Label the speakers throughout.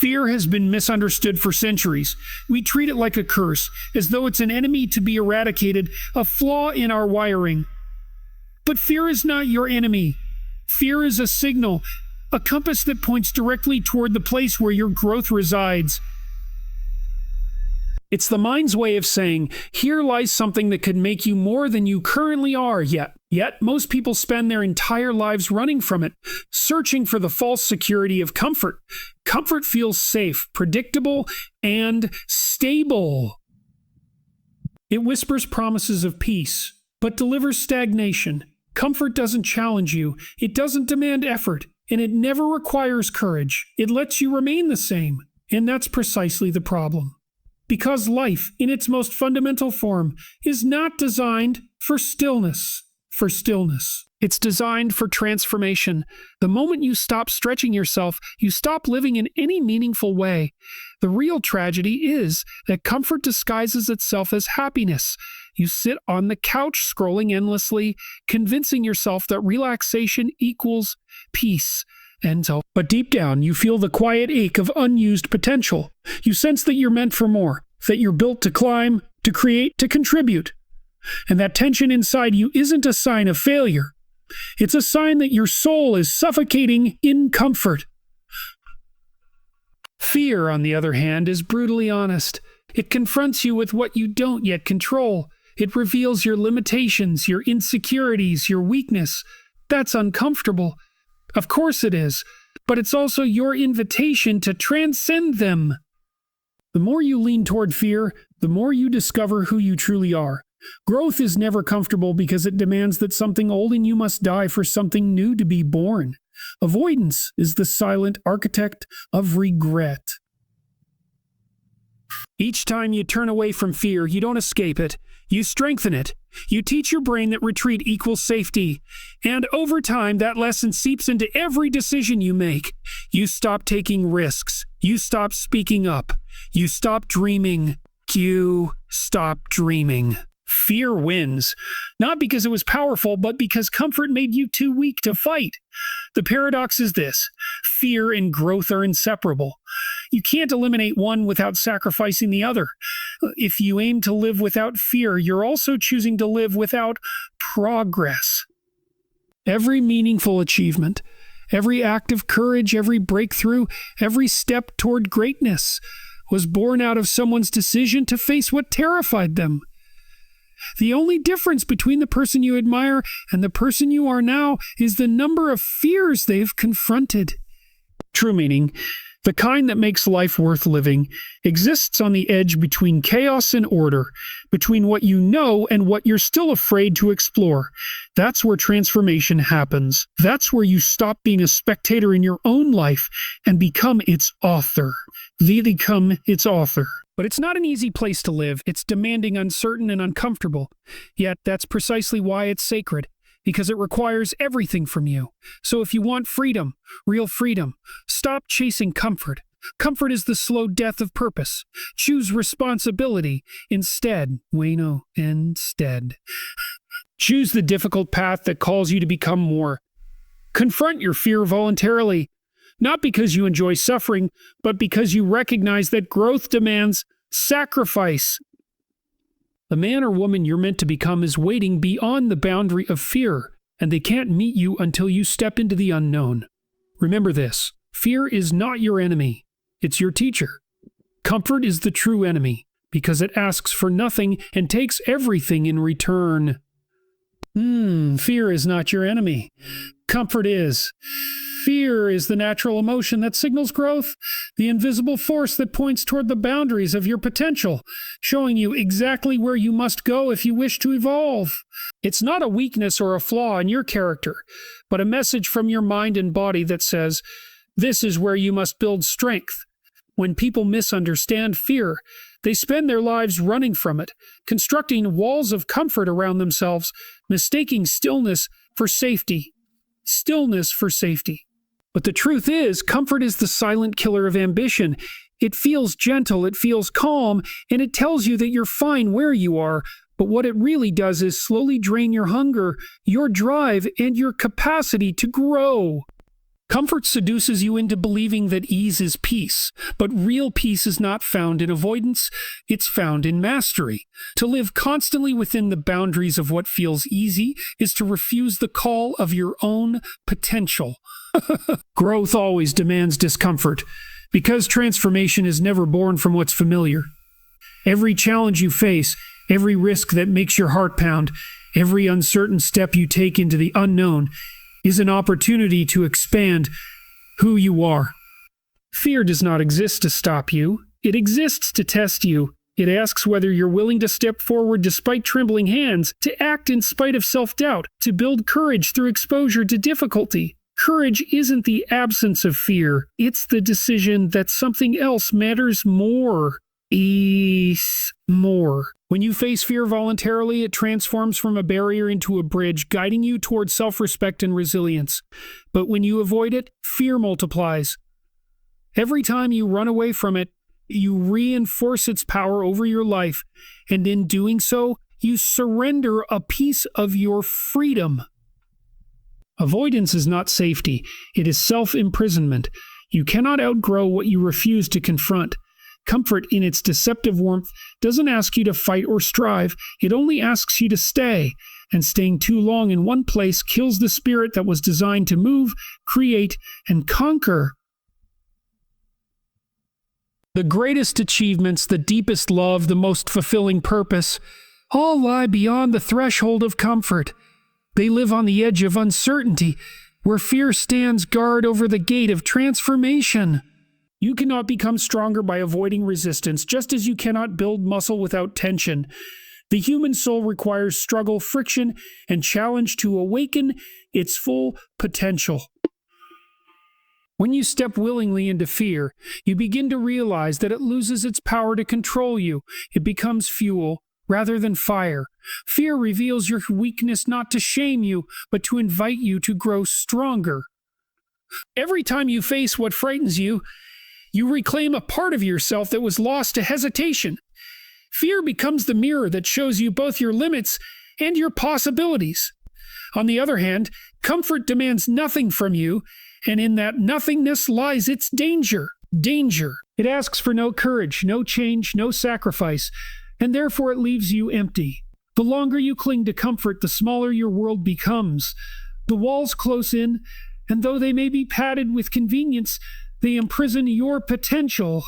Speaker 1: Fear has been misunderstood for centuries. We treat it like a curse, as though it's an enemy to be eradicated, a flaw in our wiring. But fear is not your enemy. Fear is a signal, a compass that points directly toward the place where your growth resides. It's the mind's way of saying, here lies something that could make you more than you currently are, yet most people spend their entire lives running from it, searching for the false security of comfort. Comfort feels safe, predictable, and stable. It whispers promises of peace, but delivers stagnation. Comfort doesn't challenge you, it doesn't demand effort, and it never requires courage. It lets you remain the same, and that's precisely the problem. Because life, in its most fundamental form, is not designed for stillness. It's designed for transformation. The moment you stop stretching yourself, you stop living in any meaningful way. The real tragedy is that comfort disguises itself as happiness. You sit on the couch scrolling endlessly, convincing yourself that relaxation equals peace. But deep down, you feel the quiet ache of unused potential. You sense that you're meant for more, that you're built to climb, to create, to contribute. And that tension inside you isn't a sign of failure. It's a sign that your soul is suffocating in comfort. Fear, on the other hand, is brutally honest. It confronts you with what you don't yet control. It reveals your limitations, your insecurities, your weakness. That's uncomfortable. Of course it is, but it's also your invitation to transcend them. The more you lean toward fear, the more you discover who you truly are. Growth is never comfortable because it demands that something old in you must die for something new to be born. Avoidance is the silent architect of regret. Each time you turn away from fear, you don't escape it. You strengthen it. You teach your brain that retreat equals safety. And over time, that lesson seeps into every decision you make. You stop taking risks. You stop speaking up. You stop dreaming. You stop dreaming. Fear wins, not because it was powerful, but because comfort made you too weak to fight. The paradox is this: fear and growth are inseparable. You can't eliminate one without sacrificing the other. If you aim to live without fear, you're also choosing to live without progress. Every meaningful achievement, every act of courage, every breakthrough, every step toward greatness was born out of someone's decision to face what terrified them. The only difference between the person you admire and the person you are now is the number of fears they've confronted. True meaning, the kind that makes life worth living, exists on the edge between chaos and order, between what you know and what you're still afraid to explore. That's where transformation happens. That's where you stop being a spectator in your own life and become its author. Become its author. But it's not an easy place to live. It's demanding, uncertain, and uncomfortable. Yet that's precisely why it's sacred, because it requires everything from you. So if you want freedom, real freedom, stop chasing comfort. Comfort is the slow death of purpose. Choose responsibility instead. Instead. Choose the difficult path that calls you to become more. Confront your fear voluntarily. Not because you enjoy suffering, but because you recognize that growth demands sacrifice. The man or woman you're meant to become is waiting beyond the boundary of fear, and they can't meet you until you step into the unknown. Remember this: fear is not your enemy, it's your teacher. Comfort is the true enemy, because it asks for nothing and takes everything in return. Fear is not your enemy. Comfort is. Fear is the natural emotion that signals growth, the invisible force that points toward the boundaries of your potential, showing you exactly where you must go if you wish to evolve. It's not a weakness or a flaw in your character, but a message from your mind and body that says, this is where you must build strength. When people misunderstand fear, they spend their lives running from it, constructing walls of comfort around themselves, mistaking stillness for safety. Stillness for safety. But the truth is, comfort is the silent killer of ambition. It feels gentle, it feels calm, and it tells you that you're fine where you are. But what it really does is slowly drain your hunger, your drive, and your capacity to grow. Comfort seduces you into believing that ease is peace, but real peace is not found in avoidance, it's found in mastery. To live constantly within the boundaries of what feels easy is to refuse the call of your own potential. Growth always demands discomfort, because transformation is never born from what's familiar. Every challenge you face, every risk that makes your heart pound, every uncertain step you take into the unknown is an opportunity to expand who you are. Fear does not exist to stop you. It exists to test you. It asks whether you're willing to step forward despite trembling hands, to act in spite of self-doubt, to build courage through exposure to difficulty. Courage isn't the absence of fear. It's the decision that something else matters more. More. When you face fear voluntarily, it transforms from a barrier into a bridge, guiding you towards self-respect and resilience. But when you avoid it, fear multiplies. Every time you run away from it, you reinforce its power over your life, and in doing so, you surrender a piece of your freedom. Avoidance is not safety. It is self-imprisonment. You cannot outgrow what you refuse to confront. Comfort, in its deceptive warmth, doesn't ask you to fight or strive. It only asks you to stay. And staying too long in one place kills the spirit that was designed to move, create, and conquer. The greatest achievements, the deepest love, the most fulfilling purpose, all lie beyond the threshold of comfort. They live on the edge of uncertainty, where fear stands guard over the gate of transformation. You cannot become stronger by avoiding resistance, just as you cannot build muscle without tension. The human soul requires struggle, friction, and challenge to awaken its full potential. When you step willingly into fear, you begin to realize that it loses its power to control you. It becomes fuel rather than fire. Fear reveals your weakness not to shame you, but to invite you to grow stronger. Every time you face what frightens you, you reclaim a part of yourself that was lost to hesitation. Fear becomes the mirror that shows you both your limits and your possibilities. On the other hand, comfort demands nothing from you, and in that nothingness lies its danger. Danger. It asks for no courage, no change, no sacrifice, and therefore it leaves you empty. The longer you cling to comfort, the smaller your world becomes. The walls close in, and though they may be padded with convenience, they imprison your potential.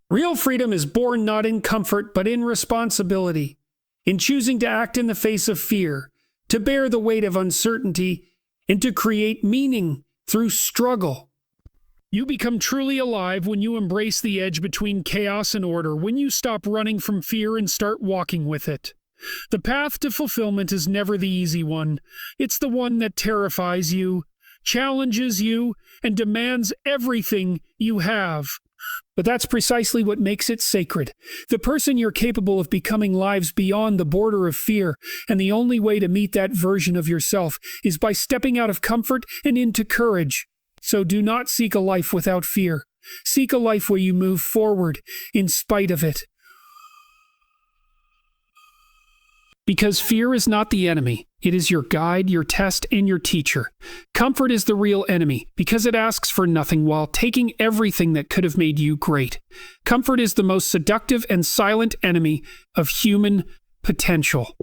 Speaker 1: Real freedom is born not in comfort, but in responsibility, in choosing to act in the face of fear, to bear the weight of uncertainty, and to create meaning through struggle. You become truly alive when you embrace the edge between chaos and order, when you stop running from fear and start walking with it. The path to fulfillment is never the easy one. It's the one that terrifies you, challenges you, and demands everything you have. But that's precisely what makes it sacred. The person you're capable of becoming lives beyond the border of fear, and the only way to meet that version of yourself is by stepping out of comfort and into courage. So do not seek a life without fear. Seek a life where you move forward in spite of it. Because fear is not the enemy. It is your guide, your test, and your teacher. Comfort is the real enemy because it asks for nothing while taking everything that could have made you great. Comfort is the most seductive and silent enemy of human potential.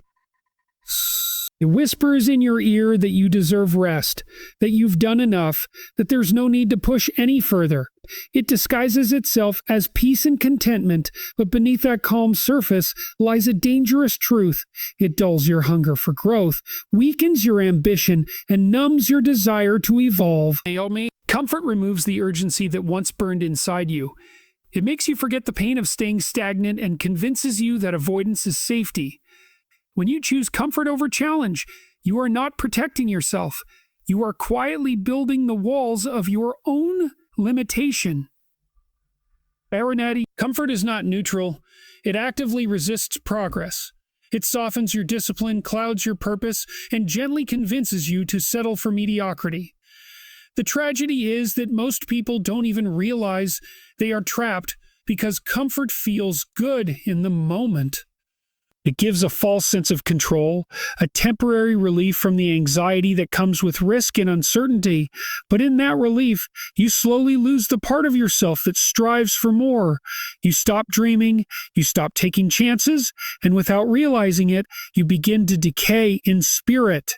Speaker 1: It whispers in your ear that you deserve rest, that you've done enough, that there's no need to push any further. It disguises itself as peace and contentment, but beneath that calm surface lies a dangerous truth. It dulls your hunger for growth, weakens your ambition, and numbs your desire to evolve. Naomi, comfort removes the urgency that once burned inside you. It makes you forget the pain of staying stagnant and convinces you that avoidance is safety. When you choose comfort over challenge, you are not protecting yourself. You are quietly building the walls of your own limitation. Aronati, comfort is not neutral. It actively resists progress. It softens your discipline, clouds your purpose, and gently convinces you to settle for mediocrity. The tragedy is that most people don't even realize they are trapped because comfort feels good in the moment. It gives a false sense of control, a temporary relief from the anxiety that comes with risk and uncertainty. But in that relief, you slowly lose the part of yourself that strives for more. You stop dreaming, you stop taking chances, and without realizing it, you begin to decay in spirit.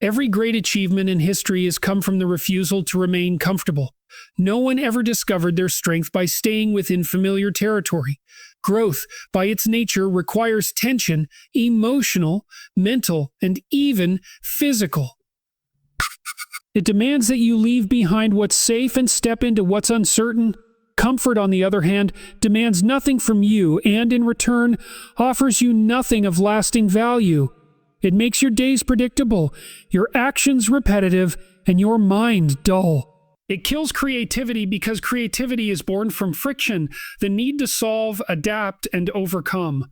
Speaker 1: Every great achievement in history has come from the refusal to remain comfortable. No one ever discovered their strength by staying within familiar territory. Growth, by its nature, requires tension, emotional, mental, and even physical. It demands that you leave behind what's safe and step into what's uncertain. Comfort, on the other hand, demands nothing from you and, in return, offers you nothing of lasting value. It makes your days predictable, your actions repetitive, and your mind dull. It kills creativity because creativity is born from friction, the need to solve, adapt, and overcome.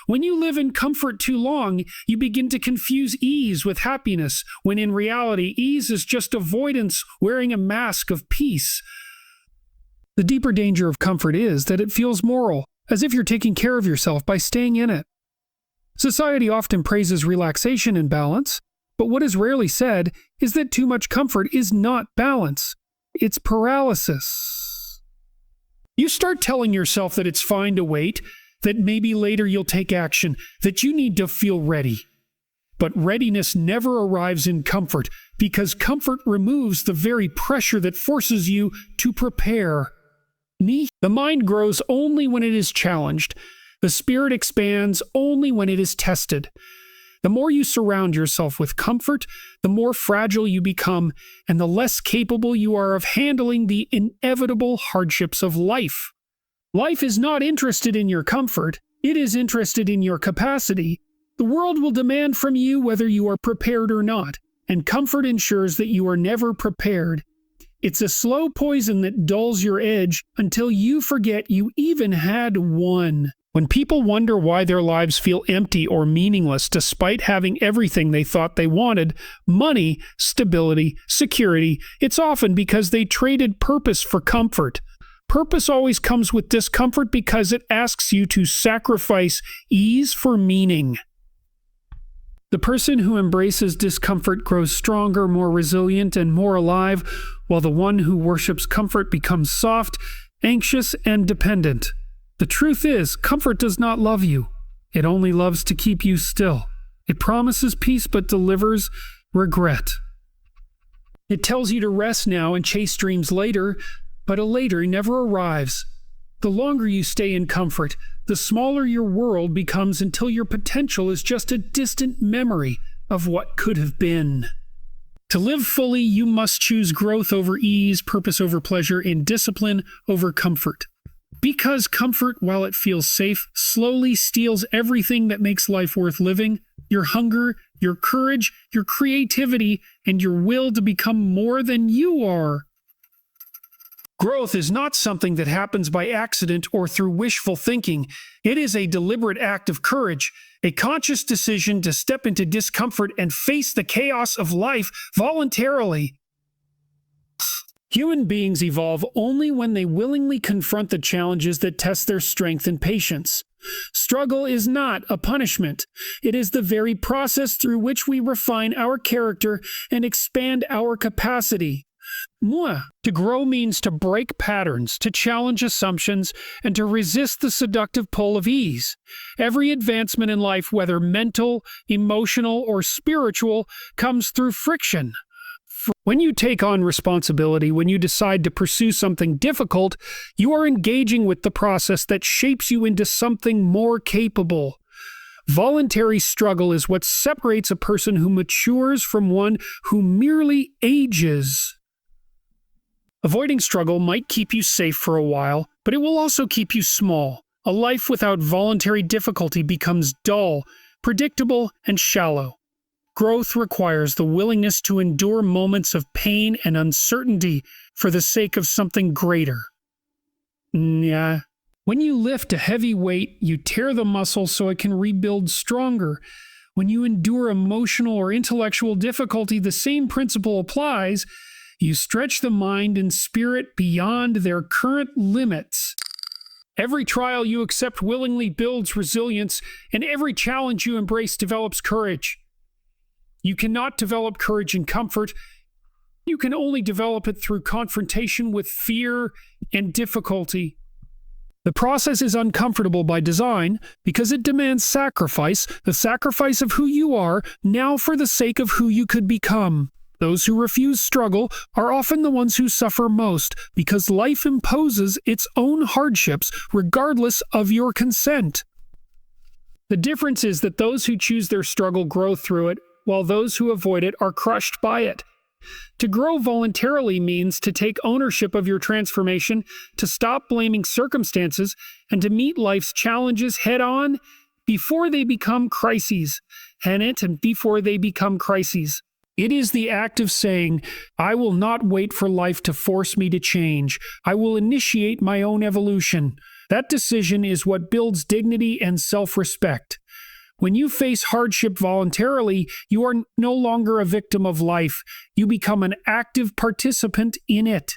Speaker 1: When you live in comfort too long, you begin to confuse ease with happiness, when in reality, ease is just avoidance wearing a mask of peace. The deeper danger of comfort is that it feels moral, as if you're taking care of yourself by staying in it. Society often praises relaxation and balance, but what is rarely said is that too much comfort is not balance. It's paralysis. You start telling yourself that it's fine to wait, that maybe later you'll take action, that you need to feel ready. But readiness never arrives in comfort, because comfort removes the very pressure that forces you to prepare. The mind grows only when it is challenged. The spirit expands only when it is tested. The more you surround yourself with comfort, the more fragile you become, and the less capable you are of handling the inevitable hardships of life. Life is not interested in your comfort, it is interested in your capacity. The world will demand from you whether you are prepared or not, and comfort ensures that you are never prepared. It's a slow poison that dulls your edge until you forget you even had one. When people wonder why their lives feel empty or meaningless despite having everything they thought they wanted, money, stability, security, it's often because they traded purpose for comfort. Purpose always comes with discomfort because it asks you to sacrifice ease for meaning. The person who embraces discomfort grows stronger, more resilient, and more alive, while the one who worships comfort becomes soft, anxious, and dependent. The truth is, comfort does not love you. It only loves to keep you still. It promises peace but delivers regret. It tells you to rest now and chase dreams later, but a later never arrives. The longer you stay in comfort, the smaller your world becomes until your potential is just a distant memory of what could have been. To live fully, you must choose growth over ease, purpose over pleasure, and discipline over comfort. Because comfort, while it feels safe, slowly steals everything that makes life worth living: your hunger, your courage, your creativity, and your will to become more than you are. Growth is not something that happens by accident or through wishful thinking. It is a deliberate act of courage, a conscious decision to step into discomfort and face the chaos of life voluntarily. Human beings evolve only when they willingly confront the challenges that test their strength and patience. Struggle is not a punishment. It is the very process through which we refine our character and expand our capacity. To grow means to break patterns, to challenge assumptions, and to resist the seductive pull of ease. Every advancement in life, whether mental, emotional, or spiritual, comes through friction. When you take on responsibility, when you decide to pursue something difficult, you are engaging with the process that shapes you into something more capable. Voluntary struggle is what separates a person who matures from one who merely ages. Avoiding struggle might keep you safe for a while, but it will also keep you small. A life without voluntary difficulty becomes dull, predictable, and shallow. Growth requires the willingness to endure moments of pain and uncertainty for the sake of something greater. When you lift a heavy weight, you tear the muscle so it can rebuild stronger. When you endure emotional or intellectual difficulty, the same principle applies. You stretch the mind and spirit beyond their current limits. Every trial you accept willingly builds resilience, and every challenge you embrace develops courage. You cannot develop courage in comfort. You can only develop it through confrontation with fear and difficulty. The process is uncomfortable by design because it demands sacrifice, the sacrifice of who you are now for the sake of who you could become. Those who refuse struggle are often the ones who suffer most because life imposes its own hardships regardless of your consent. The difference is that those who choose their struggle grow through it, while those who avoid it are crushed by it. To grow voluntarily means to take ownership of your transformation, to stop blaming circumstances, and to meet life's challenges head-on before they become crises. Before they become crises. It is the act of saying, I will not wait for life to force me to change. I will initiate my own evolution. That decision is what builds dignity and self-respect. When you face hardship voluntarily, you are no longer a victim of life. You become an active participant in it.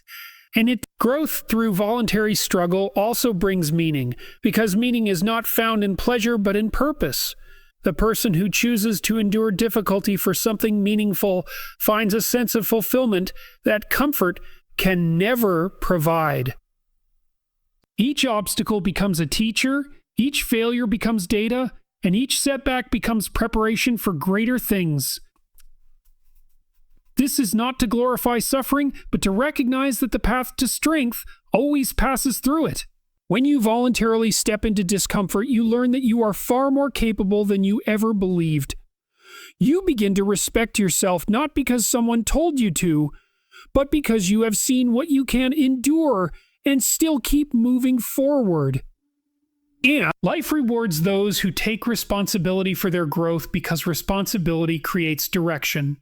Speaker 1: And growth through voluntary struggle also brings meaning, because meaning is not found in pleasure but in purpose. The person who chooses to endure difficulty for something meaningful finds a sense of fulfillment that comfort can never provide. Each obstacle becomes a teacher, each failure becomes data, and each setback becomes preparation for greater things. This is not to glorify suffering, but to recognize that the path to strength always passes through it. When you voluntarily step into discomfort, you learn that you are far more capable than you ever believed. You begin to respect yourself not because someone told you to, but because you have seen what you can endure and still keep moving forward. And life rewards those who take responsibility for their growth because responsibility creates direction.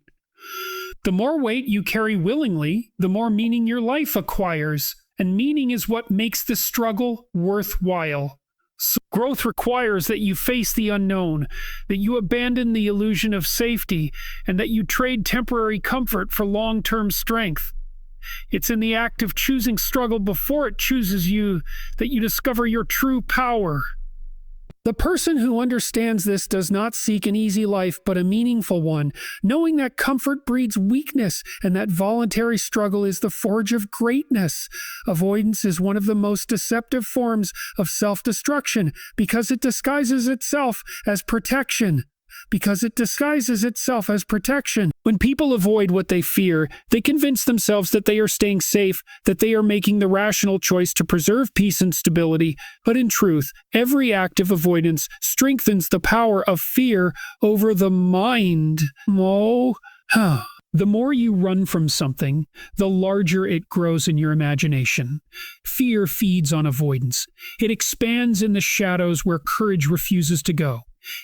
Speaker 1: The more weight you carry willingly, the more meaning your life acquires. And meaning is what makes the struggle worthwhile. So growth requires that you face the unknown, that you abandon the illusion of safety, and that you trade temporary comfort for long-term strength. It's in the act of choosing struggle before it chooses you that you discover your true power. The person who understands this does not seek an easy life, but a meaningful one, knowing that comfort breeds weakness and that voluntary struggle is the forge of greatness. Avoidance is one of the most deceptive forms of self-destruction because it disguises itself as protection. When people avoid what they fear, they convince themselves that they are staying safe, that they are making the rational choice to preserve peace and stability. But in truth, every act of avoidance strengthens the power of fear over the mind. The more you run from something, the larger it grows in your imagination. Fear feeds on avoidance. It expands in the shadows where courage refuses to go.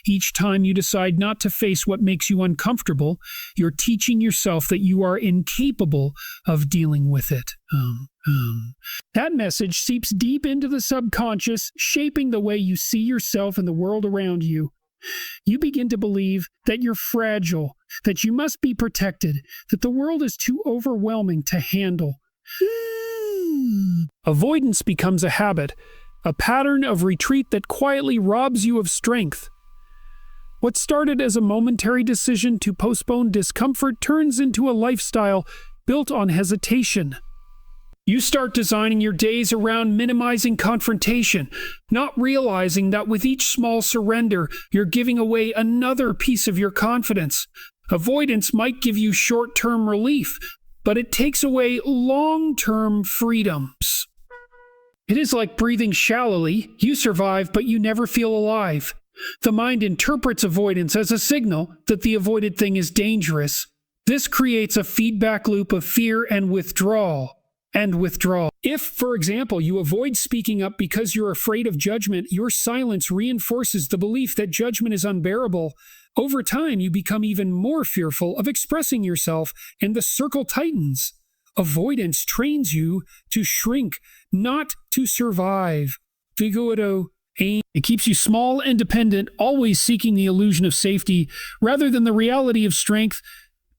Speaker 1: Each time you decide not to face what makes you uncomfortable, you're teaching yourself that you are incapable of dealing with it. That message seeps deep into the subconscious, shaping the way you see yourself and the world around you. You begin to believe that you're fragile, that you must be protected, that the world is too overwhelming to handle. Avoidance becomes a habit, a pattern of retreat that quietly robs you of strength. What started as a momentary decision to postpone discomfort turns into a lifestyle built on hesitation. You start designing your days around minimizing confrontation, not realizing that with each small surrender, you're giving away another piece of your confidence. Avoidance might give you short-term relief, but it takes away long-term freedoms. It is like breathing shallowly. You survive, but you never feel alive. The mind interprets avoidance as a signal that the avoided thing is dangerous. This creates a feedback loop of fear and withdrawal. If, for example, you avoid speaking up because you're afraid of judgment, your silence reinforces the belief that judgment is unbearable. Over time, you become even more fearful of expressing yourself, and the circle tightens. Avoidance trains you to shrink, not to survive. It keeps you small and dependent, always seeking the illusion of safety rather than the reality of strength.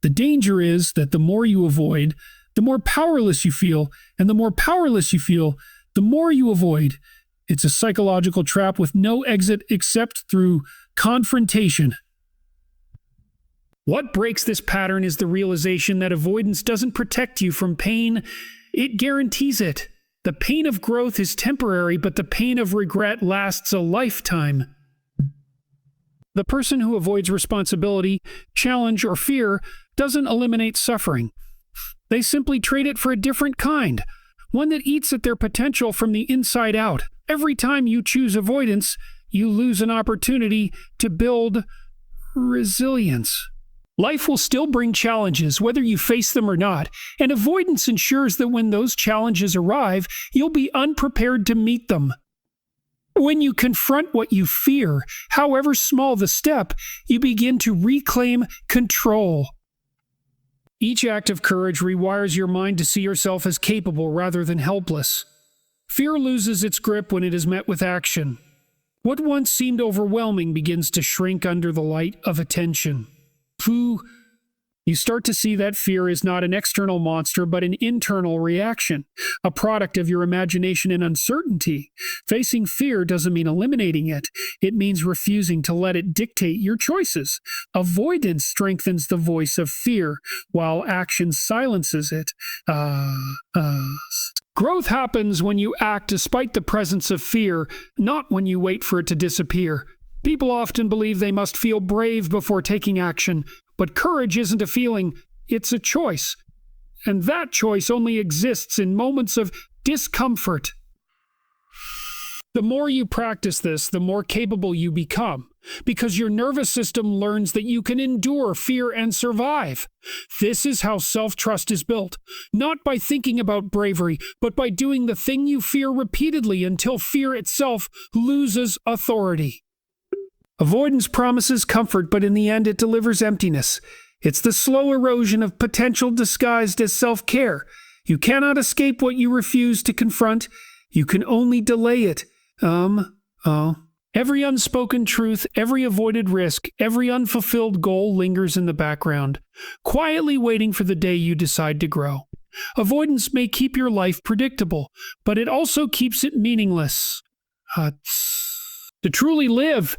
Speaker 1: The danger is that the more you avoid, the more powerless you feel, and the more powerless you feel, the more you avoid. It's a psychological trap with no exit except through confrontation. What breaks this pattern is the realization that avoidance doesn't protect you from pain, it guarantees it. The pain of growth is temporary, but the pain of regret lasts a lifetime. The person who avoids responsibility, challenge, or fear doesn't eliminate suffering. They simply trade it for a different kind, one that eats at their potential from the inside out. Every time you choose avoidance, you lose an opportunity to build resilience. Life will still bring challenges, whether you face them or not, and avoidance ensures that when those challenges arrive, you'll be unprepared to meet them. When you confront what you fear, however small the step, you begin to reclaim control. Each act of courage rewires your mind to see yourself as capable rather than helpless. Fear loses its grip when it is met with action. What once seemed overwhelming begins to shrink under the light of attention. You start to see that fear is not an external monster, but an internal reaction, a product of your imagination and uncertainty. Facing fear doesn't mean eliminating it. It means refusing to let it dictate your choices. Avoidance strengthens the voice of fear, while action silences it. Growth happens when you act despite the presence of fear, not when you wait for it to disappear. People often believe they must feel brave before taking action, but courage isn't a feeling, it's a choice. And that choice only exists in moments of discomfort. The more you practice this, the more capable you become, because your nervous system learns that you can endure fear and survive. This is how self-trust is built, not by thinking about bravery, but by doing the thing you fear repeatedly until fear itself loses authority. Avoidance promises comfort, but in the end it delivers emptiness. It's the slow erosion of potential disguised as self-care. You cannot escape what you refuse to confront. You can only delay it. Every unspoken truth, every avoided risk, every unfulfilled goal lingers in the background, quietly waiting for the day you decide to grow. Avoidance may keep your life predictable, but it also keeps it meaningless. To truly live,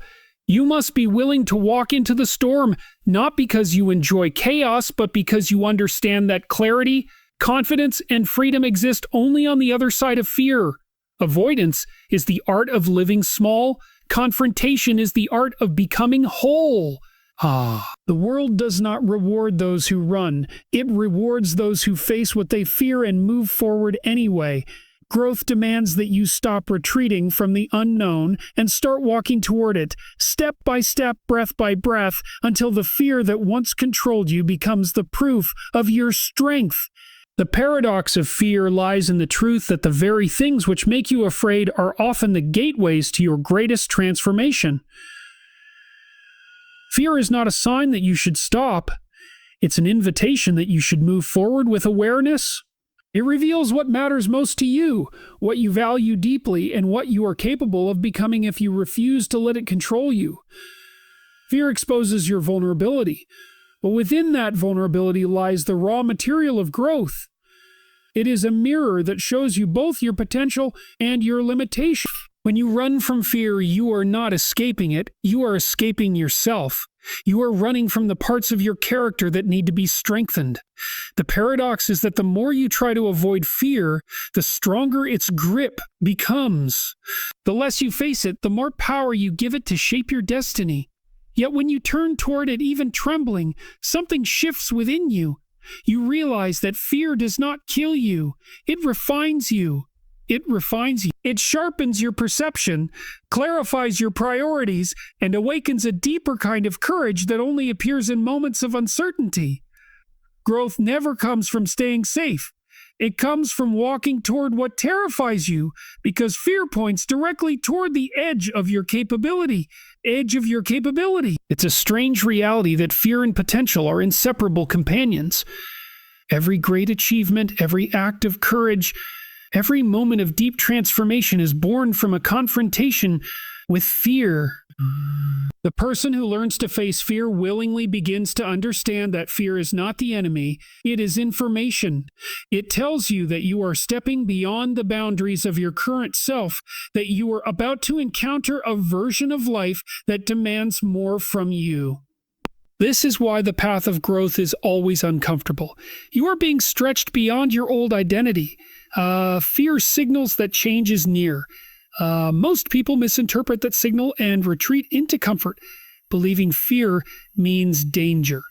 Speaker 1: you must be willing to walk into the storm, not because you enjoy chaos, but because you understand that clarity, confidence, and freedom exist only on the other side of fear. Avoidance is the art of living small. Confrontation is the art of becoming whole. The world does not reward those who run. It rewards those who face what they fear and move forward anyway. Growth demands that you stop retreating from the unknown and start walking toward it, step by step, breath by breath, until the fear that once controlled you becomes the proof of your strength. The paradox of fear lies in the truth that the very things which make you afraid are often the gateways to your greatest transformation. Fear is not a sign that you should stop. It's an invitation that you should move forward with awareness. It reveals what matters most to you, what you value deeply, and what you are capable of becoming if you refuse to let it control you. Fear exposes your vulnerability, but within that vulnerability lies the raw material of growth. It is a mirror that shows you both your potential and your limitations. When you run from fear, you are not escaping it, you are escaping yourself. You are running from the parts of your character that need to be strengthened. The paradox is that the more you try to avoid fear, the stronger its grip becomes. The less you face it, the more power you give it to shape your destiny. Yet when you turn toward it, even trembling, something shifts within you. You realize that fear does not kill you. It refines you. It sharpens your perception, clarifies your priorities, and awakens a deeper kind of courage that only appears in moments of uncertainty. Growth never comes from staying safe. It comes from walking toward what terrifies you, because fear points directly toward the edge of your capability. It's a strange reality that fear and potential are inseparable companions. Every great achievement, every act of courage, every moment of deep transformation is born from a confrontation with fear. The person who learns to face fear willingly begins to understand that fear is not the enemy, it is information. It tells you that you are stepping beyond the boundaries of your current self, that you are about to encounter a version of life that demands more from you. This is why the path of growth is always uncomfortable. You are being stretched beyond your old identity. Fear signals that change is near. Most people misinterpret that signal and retreat into comfort, believing fear means danger.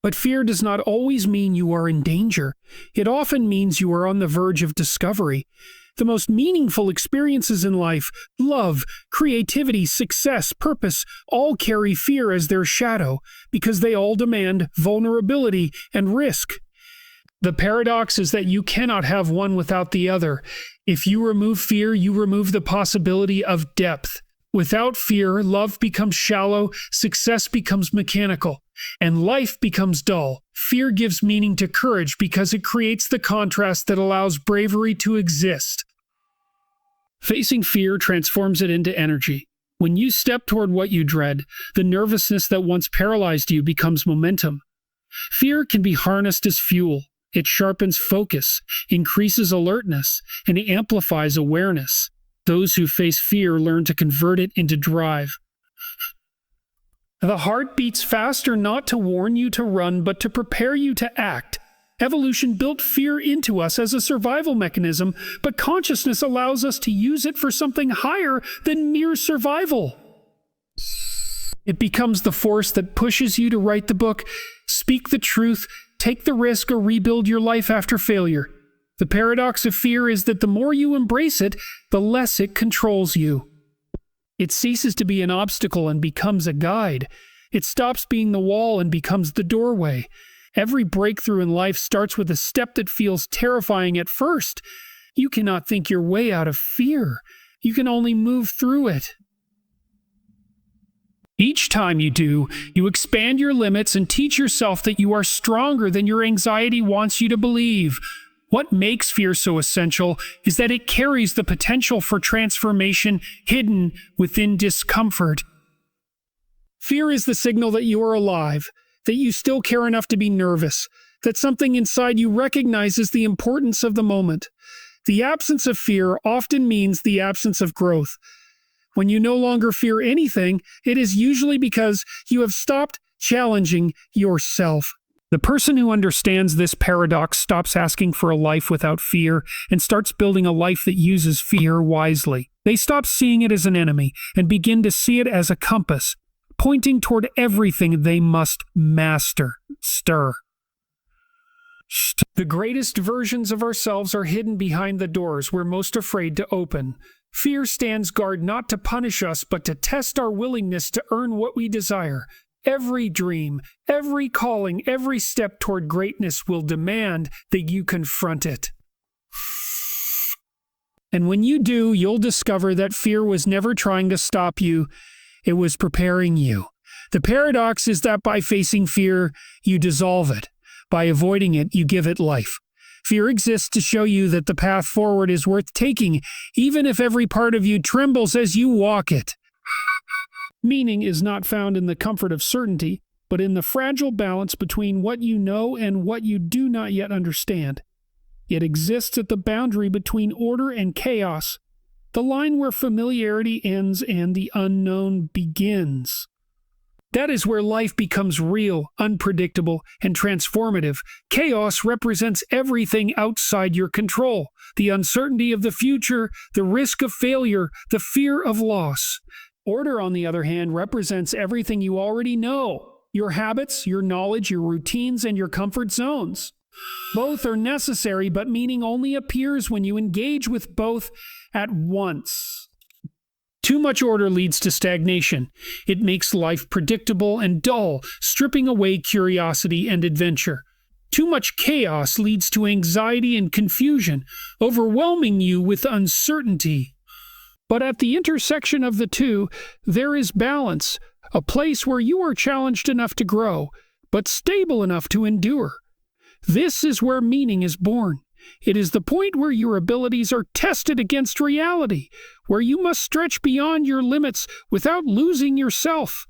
Speaker 1: But fear does not always mean you are in danger. It often means you are on the verge of discovery. The most meaningful experiences in life, love, creativity, success, purpose, all carry fear as their shadow because they all demand vulnerability and risk. The paradox is that you cannot have one without the other. If you remove fear, you remove the possibility of depth. Without fear, love becomes shallow, success becomes mechanical, and life becomes dull. Fear gives meaning to courage because it creates the contrast that allows bravery to exist. Facing fear transforms it into energy. When you step toward what you dread, the nervousness that once paralyzed you becomes momentum. Fear can be harnessed as fuel. It sharpens focus, increases alertness, and amplifies awareness. Those who face fear learn to convert it into drive. The heart beats faster not to warn you to run, but to prepare you to act. Evolution built fear into us as a survival mechanism, but consciousness allows us to use it for something higher than mere survival. It becomes the force that pushes you to write the book, speak the truth, take the risk, or rebuild your life after failure. The paradox of fear is that the more you embrace it, the less it controls you. It ceases to be an obstacle and becomes a guide. It stops being the wall and becomes the doorway. Every breakthrough in life starts with a step that feels terrifying at first. You cannot think your way out of fear. You can only move through it. Each time you do, you expand your limits and teach yourself that you are stronger than your anxiety wants you to believe. What makes fear so essential is that it carries the potential for transformation hidden within discomfort. Fear is the signal that you are alive, that you still care enough to be nervous, that something inside you recognizes the importance of the moment. The absence of fear often means the absence of growth. When you no longer fear anything, it is usually because you have stopped challenging yourself. The person who understands this paradox stops asking for a life without fear and starts building a life that uses fear wisely. They stop seeing it as an enemy and begin to see it as a compass, pointing toward everything they must master. The greatest versions of ourselves are hidden behind the doors we're most afraid to open. Fear stands guard not to punish us, but to test our willingness to earn what we desire. Every dream, every calling, every step toward greatness will demand that you confront it. And when you do, you'll discover that fear was never trying to stop you. It was preparing you. The paradox is that by facing fear, you dissolve it. By avoiding it, you give it life. Fear exists to show you that the path forward is worth taking, even if every part of you trembles as you walk it. Meaning is not found in the comfort of certainty, but in the fragile balance between what you know and what you do not yet understand. It exists at the boundary between order and chaos, the line where familiarity ends and the unknown begins. That is where life becomes real, unpredictable, and transformative. Chaos represents everything outside your control: the uncertainty of the future, the risk of failure, the fear of loss. Order, on the other hand, represents everything you already know: your habits, your knowledge, your routines, and your comfort zones. Both are necessary, but meaning only appears when you engage with both at once. Too much order leads to stagnation. It makes life predictable and dull, stripping away curiosity and adventure. Too much chaos leads to anxiety and confusion, overwhelming you with uncertainty. But at the intersection of the two, there is balance, a place where you are challenged enough to grow, but stable enough to endure. This is where meaning is born. It is the point where your abilities are tested against reality, where you must stretch beyond your limits without losing yourself.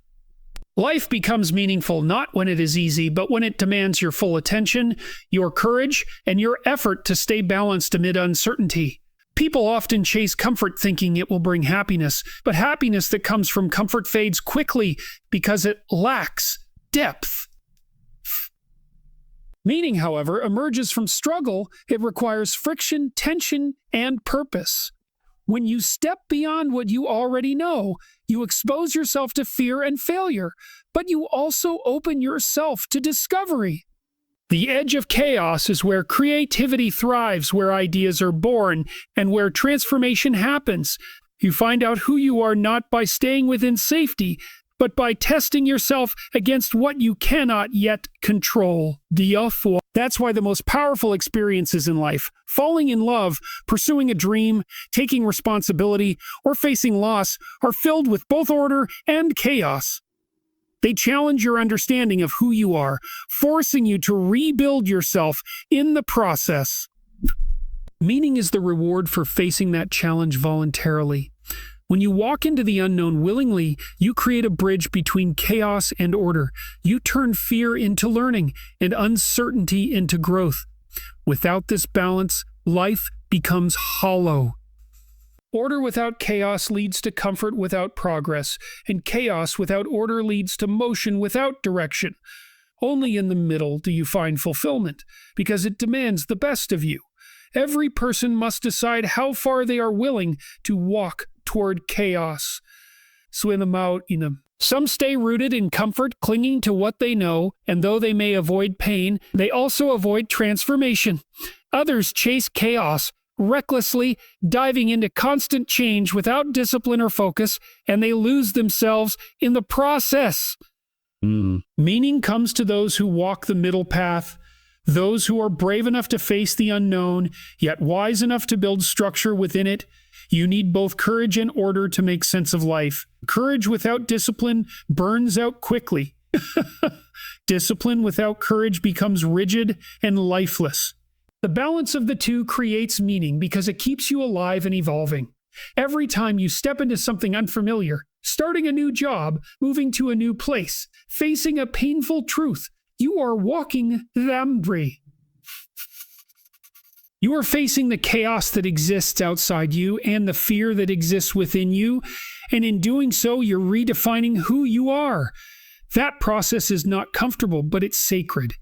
Speaker 1: Life becomes meaningful not when it is easy, but when it demands your full attention, your courage, and your effort to stay balanced amid uncertainty. People often chase comfort thinking it will bring happiness, but happiness that comes from comfort fades quickly because it lacks depth. Meaning, however, emerges from struggle. It requires friction, tension, and purpose. When you step beyond what you already know, you expose yourself to fear and failure, but you also open yourself to discovery. The edge of chaos is where creativity thrives, where ideas are born, and where transformation happens. You find out who you are not by staying within safety, but by testing yourself against what you cannot yet control. That's why the most powerful experiences in life, falling in love, pursuing a dream, taking responsibility, or facing loss, are filled with both order and chaos. They challenge your understanding of who you are, forcing you to rebuild yourself in the process. Meaning is the reward for facing that challenge voluntarily. When you walk into the unknown willingly, you create a bridge between chaos and order. You turn fear into learning and uncertainty into growth. Without this balance, life becomes hollow. Order without chaos leads to comfort without progress, and chaos without order leads to motion without direction. Only in the middle do you find fulfillment, because it demands the best of you. Every person must decide how far they are willing to walk toward chaos. Swim them out, Some stay rooted in comfort, clinging to what they know, and though they may avoid pain, they also avoid transformation. Others chase chaos, recklessly diving into constant change without discipline or focus, and they lose themselves in the process. Meaning comes to those who walk the middle path, those who are brave enough to face the unknown, yet wise enough to build structure within it. You need both courage and order to make sense of life. Courage without discipline burns out quickly. Discipline without courage becomes rigid and lifeless. The balance of the two creates meaning because it keeps you alive and evolving. Every time you step into something unfamiliar, starting a new job, moving to a new place, facing a painful truth, you are walking the boundary. You are facing the chaos that exists outside you and the fear that exists within you, and in doing so, you're redefining who you are. That process is not comfortable, but it's sacred.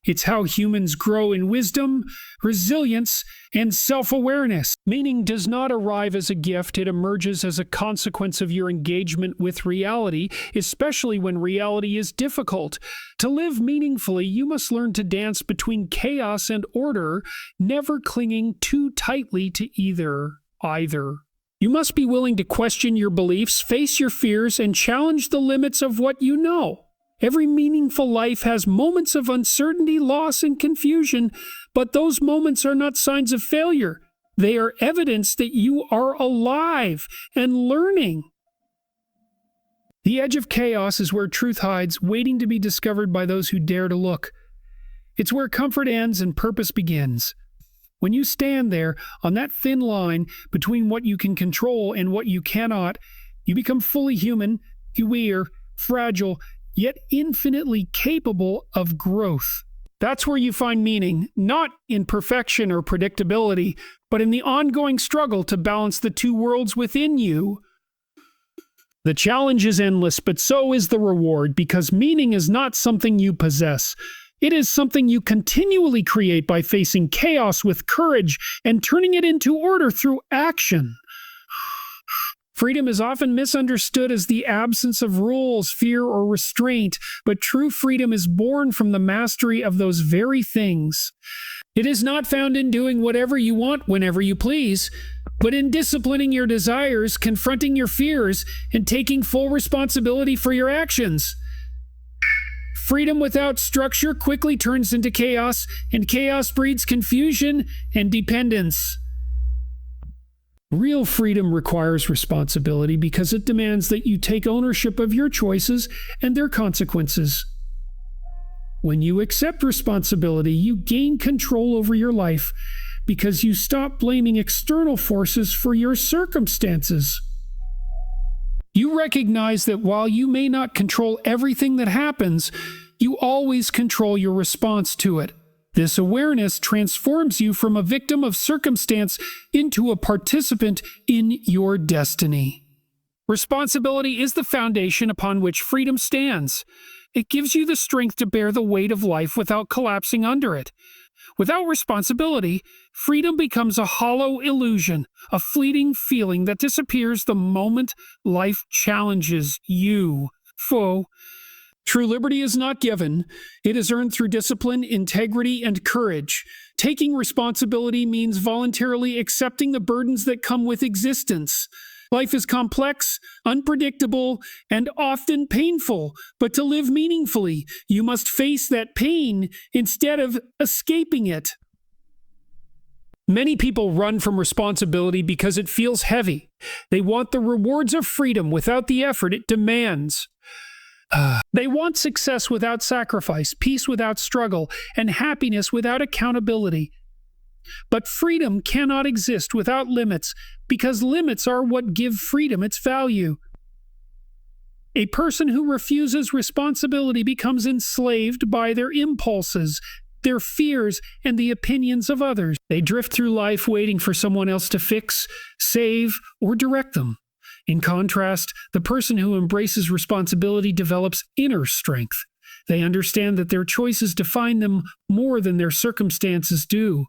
Speaker 1: It's how humans grow in wisdom, resilience, and self-awareness. Meaning does not arrive as a gift. It emerges as a consequence of your engagement with reality, especially when reality is difficult. To live meaningfully, you must learn to dance between chaos and order, never clinging too tightly to either. You must be willing to question your beliefs, face your fears, and challenge the limits of what you know. Every meaningful life has moments of uncertainty, loss, and confusion, but those moments are not signs of failure. They are evidence that you are alive and learning. The edge of chaos is where truth hides, waiting to be discovered by those who dare to look. It's where comfort ends and purpose begins. When you stand there on that thin line between what you can control and what you cannot, you become fully human, aware, fragile, yet infinitely capable of growth. That's where you find meaning, not in perfection or predictability, but in the ongoing struggle to balance the two worlds within you. The challenge is endless, but so is the reward, because meaning is not something you possess. It is something you continually create by facing chaos with courage and turning it into order through action. Freedom is often misunderstood as the absence of rules, fear, or restraint, but true freedom is born from the mastery of those very things. It is not found in doing whatever you want whenever you please, but in disciplining your desires, confronting your fears, and taking full responsibility for your actions. Freedom without structure quickly turns into chaos, and chaos breeds confusion and dependence. Real freedom requires responsibility because it demands that you take ownership of your choices and their consequences. When you accept responsibility, you gain control over your life. because you stop blaming external forces for your circumstances. You recognize that while you may not control everything that happens, you always control your response to it. This awareness transforms you from a victim of circumstance into a participant in your destiny. Responsibility is the foundation upon which freedom stands. It gives you the strength to bear the weight of life without collapsing under it. Without responsibility, freedom becomes a hollow illusion, a fleeting feeling that disappears the moment life challenges you. True liberty is not given. It is earned through discipline, integrity, and courage. Taking responsibility means voluntarily accepting the burdens that come with existence. Life is complex, unpredictable, and often painful, but to live meaningfully, you must face that pain instead of escaping it. Many people run from responsibility because it feels heavy. They want the rewards of freedom without the effort it demands. They want success without sacrifice, peace without struggle, and happiness without accountability. But freedom cannot exist without limits, because limits are what give freedom its value. A person who refuses responsibility becomes enslaved by their impulses, their fears, and the opinions of others. They drift through life waiting for someone else to fix, save, or direct them. In contrast, the person who embraces responsibility develops inner strength. They understand that their choices define them more than their circumstances do.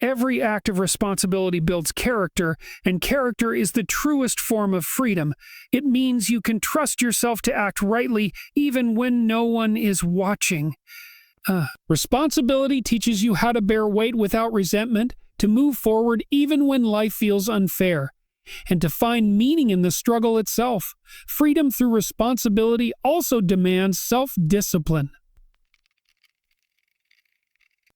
Speaker 1: Every act of responsibility builds character, and character is the truest form of freedom. It means you can trust yourself to act rightly even when no one is watching. Responsibility teaches you how to bear weight without resentment, to move forward even when life feels unfair, and to find meaning in the struggle itself. Freedom through responsibility also demands self-discipline.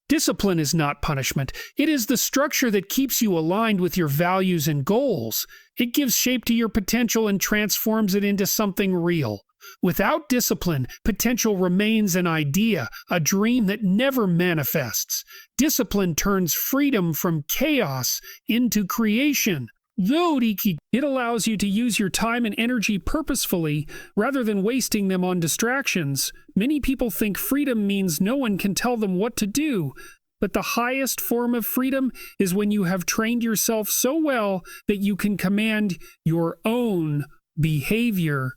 Speaker 1: Discipline is not punishment. It is the structure that keeps you aligned with your values and goals. It gives shape to your potential and transforms it into something real. Without discipline, potential remains an idea, a dream that never manifests. Discipline turns freedom from chaos into creation. It allows you to use your time and energy purposefully rather than wasting them on distractions. Many people think freedom means no one can tell them what to do, but the highest form of freedom is when you have trained yourself so well that you can command your own behavior.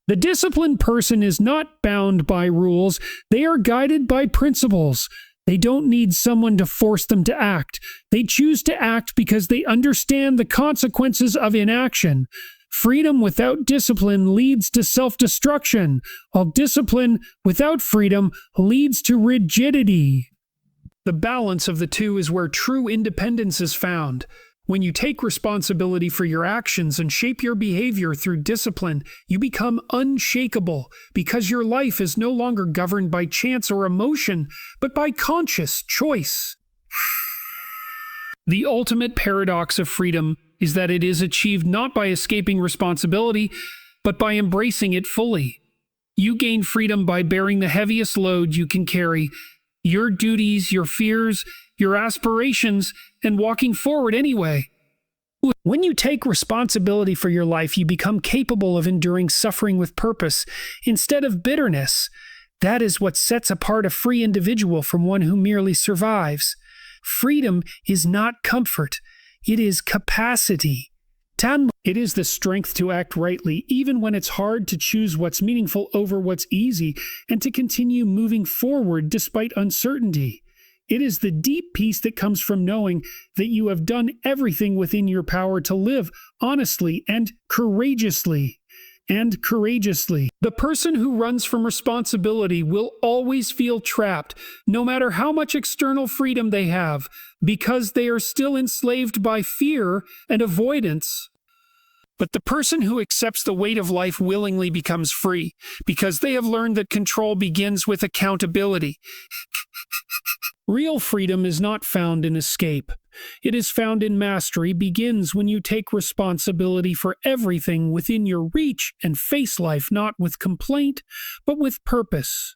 Speaker 1: The disciplined person is not bound by rules, they are guided by principles. They don't need someone to force them to act. They choose to act because they understand the consequences of inaction. Freedom without discipline leads to self-destruction, while discipline without freedom leads to rigidity. The balance of the two is where true independence is found. When you take responsibility for your actions and shape your behavior through discipline, you become unshakable because your life is no longer governed by chance or emotion, but by conscious choice. The ultimate paradox of freedom is that it is achieved not by escaping responsibility, but by embracing it fully. You gain freedom by bearing the heaviest load you can carry, your duties, your fears, your aspirations, and walking forward anyway. When you take responsibility for your life, you become capable of enduring suffering with purpose instead of bitterness. That is what sets apart a free individual from one who merely survives. Freedom is not comfort, it is capacity. It is the strength to act rightly, even when it's hard, to choose what's meaningful over what's easy, and to continue moving forward despite uncertainty. It is the deep peace that comes from knowing that you have done everything within your power to live honestly and courageously. The person who runs from responsibility will always feel trapped, no matter how much external freedom they have, because they are still enslaved by fear and avoidance. But the person who accepts the weight of life willingly becomes free, because they have learned that control begins with accountability. Real freedom is not found in escape. It is found in mastery, begins when you take responsibility for everything within your reach and face life not with complaint, but with purpose.